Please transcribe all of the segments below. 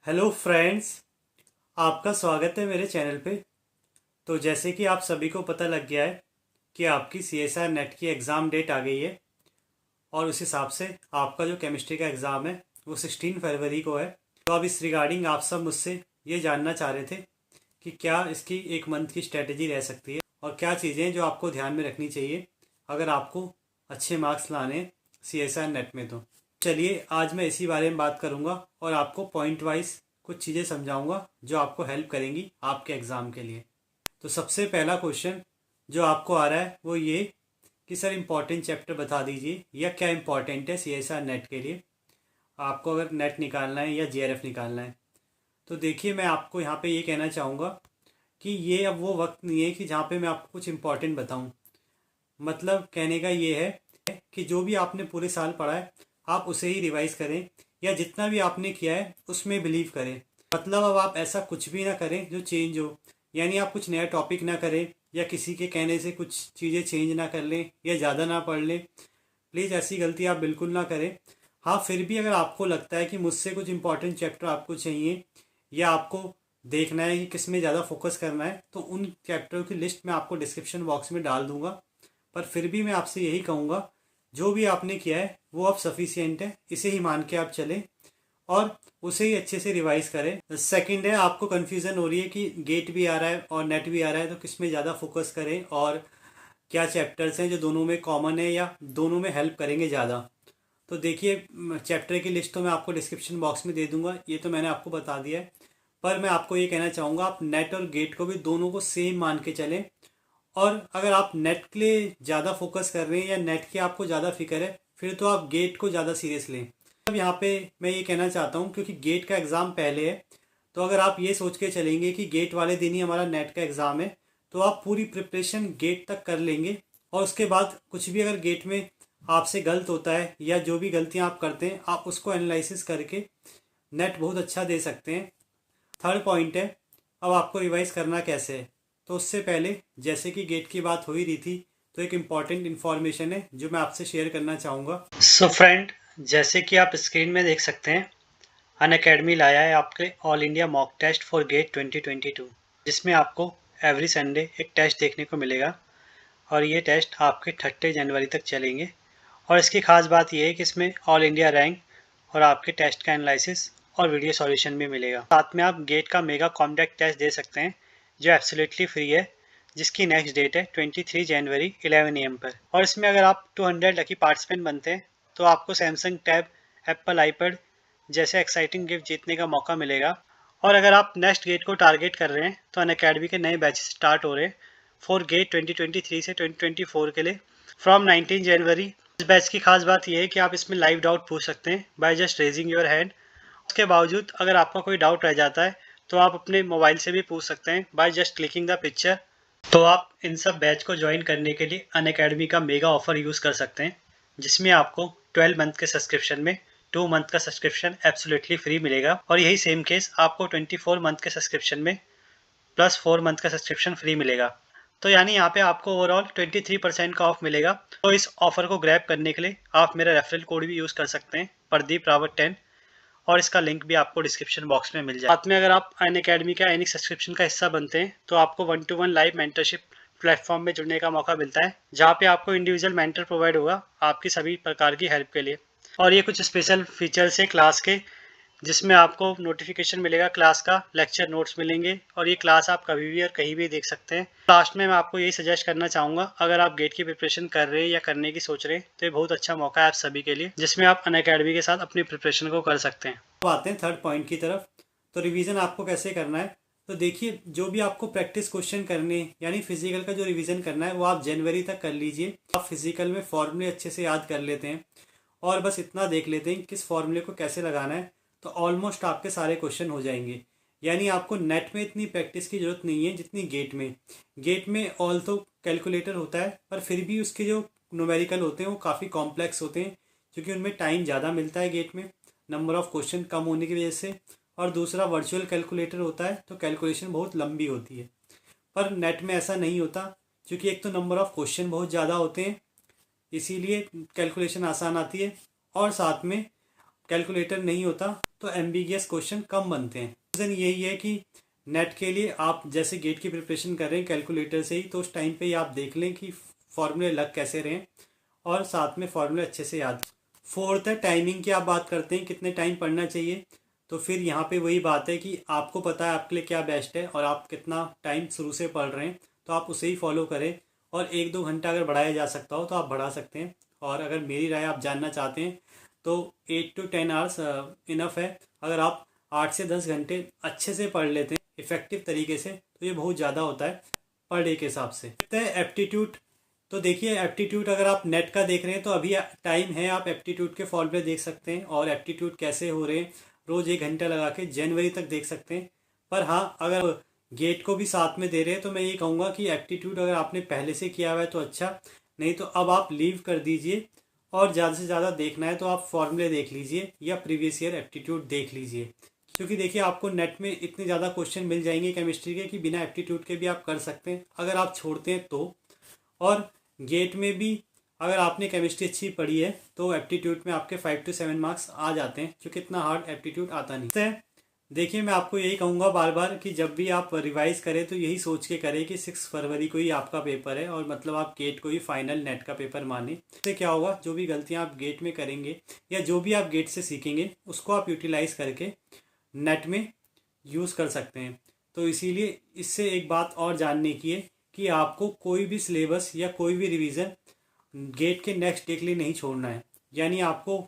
Hello friends, आपका स्वागत है मेरे चैनल पे। तो जैसे कि आप सभी को पता लग गया है कि आपकी CSIR नेट की एग्ज़ाम डेट आ गई है और उस हिसाब से आपका जो केमिस्ट्री का एग्ज़ाम है वो 16 फरवरी को है। तो अब इस रिगार्डिंग आप सब मुझसे ये जानना चाह रहे थे कि क्या इसकी एक मंथ की स्ट्रेटजी रह सकती है और क्या चीज़ें जो आपको ध्यान में रखनी चाहिए अगर आपको अच्छे मार्क्स लाने हैं CSIR नेट में। तो चलिए आज मैं इसी बारे में बात करूंगा और आपको पॉइंट वाइज कुछ चीज़ें समझाऊंगा जो आपको हेल्प करेंगी आपके एग्ज़ाम के लिए। तो सबसे पहला क्वेश्चन जो आपको आ रहा है वो ये कि सर इम्पॉर्टेंट चैप्टर बता दीजिए या क्या इम्पॉर्टेंट है CSIR नेट के लिए, आपको अगर नेट निकालना है या JRF निकालना है। तो देखिए, मैं आपको यहाँ पे ये कहना चाहूँगा कि ये अब वो वक्त नहीं है कि जहाँ पे मैं आपको कुछ इम्पोर्टेंट बताऊँ। मतलब कहने का ये है कि जो भी आपने पूरे साल पढ़ा है आप उसे ही रिवाइज करें या जितना भी आपने किया है उसमें बिलीव करें। मतलब अब आप ऐसा कुछ भी ना करें जो चेंज हो, यानी आप कुछ नया टॉपिक ना करें या किसी के कहने से कुछ चीज़ें चेंज ना कर लें या ज़्यादा ना पढ़ लें। प्लीज़ ऐसी गलती आप बिल्कुल ना करें। हाँ, फिर भी अगर आपको लगता है कि मुझसे कुछ इंपॉर्टेंट चैप्टर आपको चाहिए या आपको देखना है कि किस में ज़्यादा फोकस करना है, तो उन चैप्टरों की लिस्ट मैं आपको डिस्क्रिप्शन बॉक्स में डाल दूंगा। पर फिर भी मैं आपसे यही कहूँगा, जो भी आपने किया है वो अब सफिशियंट है, इसे ही मान के आप चलें और उसे ही अच्छे से रिवाइज करें। सेकंड है, आपको कन्फ्यूज़न हो रही है कि गेट भी आ रहा है और नेट भी आ रहा है तो किस में ज़्यादा फोकस करें और क्या चैप्टर्स हैं जो दोनों में कॉमन है या दोनों में हेल्प करेंगे ज़्यादा। तो देखिए, चैप्टर की लिस्ट तो मैं आपको डिस्क्रिप्शन बॉक्स में दे दूंगा, ये तो मैंने आपको बता दिया है। पर मैं आपको ये कहना चाहूँगा, आप नेट और गेट को भी दोनों को सेम मान के चलें। और अगर आप नेट के लिए ज़्यादा फोकस कर रहे हैं या नेट की आपको ज़्यादा फिक्र है, फिर तो आप गेट को ज़्यादा सीरियस लें। अब यहाँ पे मैं ये कहना चाहता हूँ, क्योंकि गेट का एग्ज़ाम पहले है, तो अगर आप ये सोच के चलेंगे कि गेट वाले दिन ही हमारा नेट का एग्ज़ाम है तो आप पूरी प्रिपरेशन गेट तक कर लेंगे और उसके बाद कुछ भी अगर गेट में आपसे गलत होता है या जो भी गलतियाँ आप करते हैं आप उसको एनालिसिस करके नेट बहुत अच्छा दे सकते हैं। थर्ड पॉइंट है, अब आपको रिवाइज करना कैसे है। तो उससे पहले, जैसे कि गेट की बात हो ही रही थी, तो एक इम्पॉर्टेंट इन्फॉर्मेशन है जो मैं आपसे शेयर करना चाहूँगा। सो फ्रेंड, जैसे कि आप स्क्रीन में देख सकते हैं, अनअकैडमी लाया है आपके all India mock test for GATE 2022, जिसमें आपको एवरी संडे एक टेस्ट देखने को मिलेगा और ये टेस्ट आपके 30 जनवरी तक चलेंगे। और इसकी खास बात यह है कि इसमें ऑल इंडिया रैंक और आपके टेस्ट का एनालिसिस और वीडियो सॉल्यूशन भी मिलेगा। साथ में आप गेट का मेगा कॉम्पैक्ट टेस्ट दे सकते हैं जो एब्सोल्युटली फ्री है, जिसकी नेक्स्ट डेट है 23 जनवरी 11 AM पर। और इसमें अगर आप 200 लकी पार्टिसिपेंट बनते हैं तो आपको सैमसंग टैब, एप्पल आईपैड जैसे एक्साइटिंग गिफ्ट जीतने का मौका मिलेगा। और अगर आप नेक्स्ट गेट को टारगेट कर रहे हैं तो अनअकैडमी के नए बैचेस स्टार्ट हो रहे हैं फॉर गेट 2023 से 2024 के लिए फ्रॉम 19 जनवरी। इस बैच की खास बात यह है कि आप इसमें लाइव डाउट पूछ सकते हैं by just raising your hand. उसके बावजूद अगर आपका कोई डाउट रह जाता है तो आप अपने मोबाइल से भी पूछ सकते हैं by just clicking the picture. तो आप इन सब बैच को ज्वाइन करने के लिए अनअकैडमी का मेगा ऑफर यूज़ कर सकते हैं, जिसमें आपको 12 मंथ के सब्सक्रिप्शन में 2 मंथ का सब्सक्रिप्शन एब्सोल्युटली फ्री मिलेगा। और यही सेम केस आपको 24 मंथ के सब्सक्रिप्शन में प्लस 4 मंथ का सब्सक्रिप्शन फ्री मिलेगा। तो यानी यहाँ पे आपको ओवरऑल 23% का ऑफ मिलेगा। तो इस ऑफर को ग्रैब करने के लिए आप मेरा रेफरल कोड भी यूज़ कर सकते हैं, प्रदीप रावत 10, और इसका लिंक भी आपको डिस्क्रिप्शन बॉक्स में मिल जाए। साथ में अगर आप अनअकैडमी का एनी सब्सक्रिप्शन का हिस्सा बनते हैं तो आपको 1-to-1 लाइव मेंटरशिप प्लेटफॉर्म में जुड़ने का मौका मिलता है, जहाँ पे आपको इंडिविजुअल मेंटर प्रोवाइड होगा आपकी सभी प्रकार की हेल्प के लिए। और ये कुछ स्पेशल फीचर्स है क्लास के, जिसमें आपको नोटिफिकेशन मिलेगा क्लास का, लेक्चर नोट्स मिलेंगे और ये क्लास आप कभी भी और कहीं भी देख सकते हैं। लास्ट में मैं आपको यही सजेस्ट करना चाहूँगा, अगर आप गेट की प्रिपरेशन कर रहे हैं या करने की सोच रहे हैं तो ये बहुत अच्छा मौका है आप सभी के लिए, जिसमें आप अनअकैडमी के साथ अपनी प्रिपरेशन को कर सकते हैं। अब आते हैं थर्ड पॉइंट की तरफ। तो रिवीजन आपको कैसे करना है। तो देखिए, जो भी आपको प्रैक्टिस क्वेश्चन करने यानी फिजिकल का जो रिवीजन करना है वो आप जनवरी तक कर लीजिए। आप फिजिकल में फॉर्मूले अच्छे से याद कर लेते हैं और बस इतना देख लेते हैं किस फॉर्मूले को कैसे लगाना है, तो ऑलमोस्ट आपके सारे क्वेश्चन हो जाएंगे। यानी आपको नेट में इतनी प्रैक्टिस की जरूरत नहीं है जितनी गेट में। गेट में ऑल तो कैलकुलेटर होता है, पर फिर भी उसके जो न्यूमेरिकल होते हैं वो काफ़ी कॉम्प्लेक्स होते हैं, क्योंकि उनमें टाइम ज़्यादा मिलता है गेट में, नंबर ऑफ क्वेश्चन कम होने की वजह से। और दूसरा वर्चुअल कैलकुलेटर होता है तो कैलकुलेशन बहुत लंबी होती है। पर नेट में ऐसा नहीं होता, क्योंकि एक तो नंबर ऑफ क्वेश्चन बहुत ज़्यादा होते हैं, इसीलिए कैलकुलेशन आसान आती है, और साथ में कैलकुलेटर नहीं होता तो एम्बिगियस क्वेश्चन कम बनते हैं। रीज़न यही है कि नेट के लिए आप जैसे गेट की प्रिपरेशन कर रहे हैं कैलकुलेटर से ही, तो उस टाइम पे ही आप देख लें कि फॉर्मूले लग कैसे रहे और साथ में फॉर्मूले अच्छे से याद। फोर्थ है टाइमिंग की आप बात करते हैं कितने टाइम पढ़ना चाहिए, तो फिर यहाँ पे वही बात है कि आपको पता है आपके लिए क्या बेस्ट है और आप कितना टाइम शुरू से पढ़ रहे हैं, तो आप उसे ही फॉलो करें। और 1-2 घंटा अगर बढ़ाया जा सकता हो तो आप बढ़ा सकते हैं। और अगर मेरी राय आप जानना चाहते हैं तो 8 to 10 आवर्स इनफ है। अगर आप 8 से 10 घंटे अच्छे से पढ़ लेते हैं इफेक्टिव तरीके से, तो ये बहुत ज़्यादा होता है पर डे के हिसाब से। एप्टीट्यूड, तो देखिए एप्टीट्यूड अगर आप नेट का देख रहे हैं तो अभी टाइम है, आप एप्टीट्यूड के फॉर्मूले देख सकते हैं और एप्टीट्यूड कैसे हो रहे हैं रोज़ 1 घंटा लगा के जनवरी तक देख सकते हैं। पर हाँ, अगर गेट को भी साथ में दे रहे हैं तो मैं ये कहूँगा कि एप्टीट्यूड अगर आपने पहले से किया हुआ है तो अच्छा, नहीं तो अब आप लीव कर दीजिए और ज़्यादा से ज़्यादा देखना है तो आप फॉर्मूले देख लीजिए या प्रीवियस ईयर एप्टीट्यूड देख लीजिए। क्योंकि देखिए आपको नेट में इतने ज़्यादा क्वेश्चन मिल जाएंगे केमिस्ट्री के कि बिना एप्टीट्यूड के भी आप कर सकते हैं अगर आप छोड़ते हैं तो। और गेट में भी अगर आपने केमिस्ट्री अच्छी पढ़ी है तो एप्टीट्यूड में आपके 5 to 7 मार्क्स आ जाते हैं, क्योंकि इतना हार्ड एप्टीट्यूड आता नहीं है। देखिए मैं आपको यही कहूँगा बार बार कि जब भी आप रिवाइज करें तो यही सोच के करें कि 6 फरवरी को ही आपका पेपर है और मतलब आप गेट को ही फाइनल नेट का पेपर माने। इससे क्या होगा, जो भी गलतियाँ आप गेट में करेंगे या जो भी आप गेट से सीखेंगे उसको आप यूटिलाइज करके नेट में यूज़ कर सकते हैं। तो इसीलिए इससे एक बात और जानने की है कि आपको कोई भी सिलेबस या कोई भी रिवीजन गेट के नेक्स्ट डे के लिए नहीं छोड़ना है। यानी आपको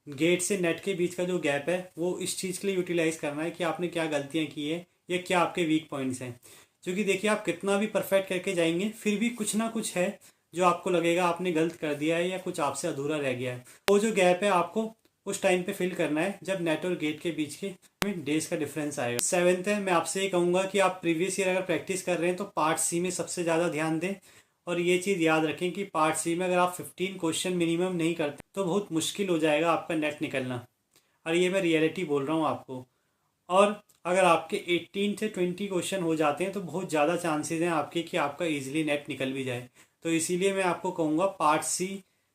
गेट से नेट के बीच का जो गैप है वो इस चीज़ के लिए यूटिलाइज करना है कि आपने क्या गलतियाँ की है या क्या आपके वीक पॉइंट्स हैं। क्योंकि देखिए आप कितना भी परफेक्ट करके जाएंगे फिर भी कुछ ना कुछ है जो आपको लगेगा आपने गलत कर दिया है या कुछ आपसे अधूरा रह गया है। वो जो गैप है आपको उस टाइम पे फिल करना है जब नेट और गेट के बीच के डेज का डिफरेंस आएगा। 7th है, मैं आपसे ये कहूँगा कि आप प्रीवियस ईयर अगर प्रैक्टिस कर रहे हैं तो पार्ट सी में सबसे ज़्यादा ध्यान दें। और ये चीज़ याद रखें कि पार्ट सी में अगर आप 15 क्वेश्चन मिनिमम नहीं करते तो बहुत मुश्किल हो जाएगा आपका नेट निकलना। और ये मैं रियलिटी बोल रहा हूँ आपको। और अगर आपके 18 से 20 क्वेश्चन हो जाते हैं तो बहुत ज़्यादा चांसेस हैं आपके कि आपका ईजिली नेट निकल भी जाए। तो इसीलिए मैं आपको कहूँगा पार्ट सी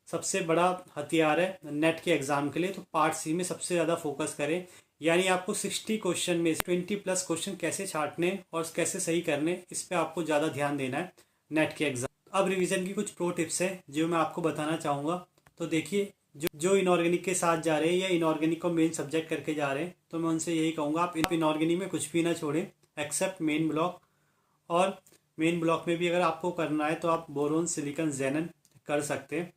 सबसे बड़ा हथियार है नेट के एग्ज़ाम के लिए, तो पार्ट सी में सबसे ज़्यादा फोकस करें। यानी आपको 60 क्वेश्चन में 20+ क्वेश्चन कैसे छांटने और कैसे सही करने, इस पर आपको ज़्यादा ध्यान देना है नेट के एग्ज़ाम। अब रिवीजन की कुछ प्रो टिप्स है जो मैं आपको बताना चाहूँगा। तो देखिए जो इनऑर्गेनिक के साथ जा रहे हैं या इनऑर्गेनिक को मेन सब्जेक्ट करके जा रहे हैं तो मैं उनसे यही कहूँगा आप इनऑर्गेनिक में कुछ भी ना छोड़ें एक्सेप्ट मेन ब्लॉक। और मेन ब्लॉक में भी अगर आपको करना है तो आप बोरोन सिलिकॉन जेनन कर सकते हैं।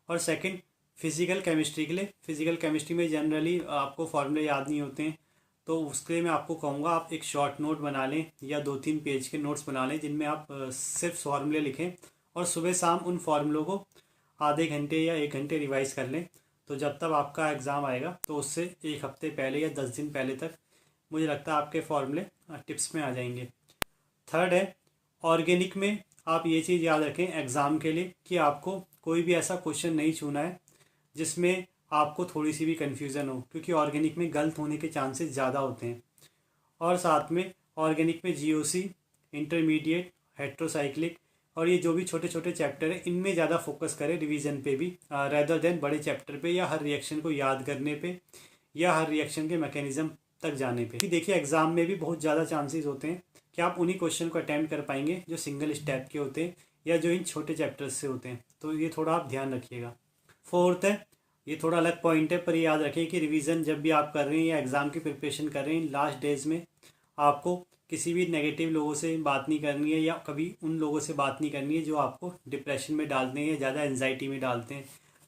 और सेकंड, फिजिकल केमिस्ट्री के लिए, फिजिकल केमिस्ट्री में जनरली आपको फॉर्मूले याद नहीं होते हैं तो उसके लिए मैं आपको कहूँगा आप एक शॉर्ट नोट बना लें या 2-3 पेज के नोट्स बना लें जिनमें आप सिर्फ फॉर्मूले लिखें और सुबह शाम उन फॉर्मूलों को आधे घंटे या 1 घंटे रिवाइज कर लें। तो जब तक आपका एग्ज़ाम आएगा तो उससे 1 हफ्ते पहले या 10 दिन पहले तक मुझे लगता है आपके फॉर्मूले टिप्स में आ जाएंगे। थर्ड है, ऑर्गेनिक में आप ये चीज़ याद रखें एग्ज़ाम के लिए कि आपको कोई भी ऐसा क्वेश्चन नहीं चुना है जिसमें आपको थोड़ी सी भी कन्फ्यूज़न हो, क्योंकि ऑर्गेनिक में गलत होने के चांसेस ज़्यादा होते हैं। और साथ में ऑर्गेनिक में जीओसी, इंटरमीडिएट, हेट्रोसाइक्लिक और ये जो भी छोटे छोटे चैप्टर है इनमें ज़्यादा फोकस करें रिवीजन पे भी रेदर देन बड़े चैप्टर पे या हर रिएक्शन को याद करने पे या हर रिएक्शन के मैकेनिज्म तक जाने पे। देखिए एग्ज़ाम में भी बहुत ज़्यादा चांसेस होते हैं कि आप उन्हीं क्वेश्चन को अटैम्प्ट कर पाएंगे जो सिंगल स्टेप के होते हैं या जो इन छोटे चैप्टर्स से होते हैं, तो ये थोड़ा आप ध्यान रखिएगा। फोर्थ है, ये थोड़ा अलग पॉइंट है पर ये याद रखें कि रिवीजन जब भी आप कर रहे हैं या एग्ज़ाम की प्रिपरेशन कर रहे हैं लास्ट डेज में आपको किसी भी नेगेटिव लोगों से बात नहीं करनी है या कभी उन लोगों से बात नहीं करनी है जो आपको डिप्रेशन में डालते हैं या ज़्यादा एंजाइटी में डालते हैं।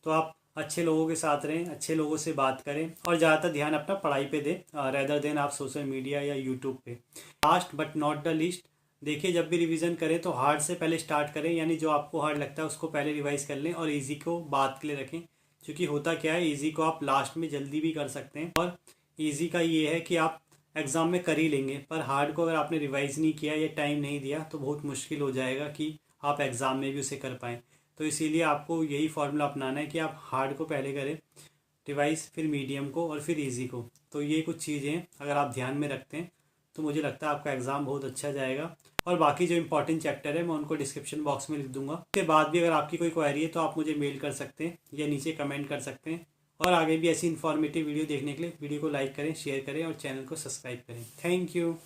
तो आप अच्छे लोगों के साथ रहें, अच्छे लोगों से बात करें और ज़्यादातर ध्यान अपना पढ़ाई पे दें रेदर देन आप सोशल मीडिया या यूट्यूब पे। Last but not the least, देखिए जब भी रिवीजन करें तो हार्ड से पहले स्टार्ट करें, यानी जो आपको हार्ड लगता है उसको पहले रिवाइज कर लें और इजी को बाद के लिए रखें। क्योंकि होता क्या है, इजी को आप लास्ट में जल्दी भी कर सकते हैं और इजी का ये है कि आप एग्ज़ाम में कर ही लेंगे, पर हार्ड को अगर आपने रिवाइज़ नहीं किया या टाइम नहीं दिया तो बहुत मुश्किल हो जाएगा कि आप एग्ज़ाम में भी उसे कर पाएँ। तो इसीलिए आपको यही फार्मूला अपनाना है कि आप हार्ड को पहले करें रिवाइज़, फिर मीडियम को और फिर ईजी को। तो ये कुछ चीज़ें अगर आप ध्यान में रखते हैं तो मुझे लगता है आपका एग्ज़ाम बहुत अच्छा जाएगा। और बाकी जो इंपॉर्टेंट चैप्टर है मैं उनको डिस्क्रिप्शन बॉक्स में लिख दूंगा। उसके बाद भी अगर आपकी कोई क्वेरी है तो आप मुझे मेल कर सकते हैं या नीचे कमेंट कर सकते हैं और आगे भी ऐसी इन्फॉर्मेटिव वीडियो देखने के लिए वीडियो को लाइक करें, शेयर करें और चैनल को सब्सक्राइब करें। Thank you.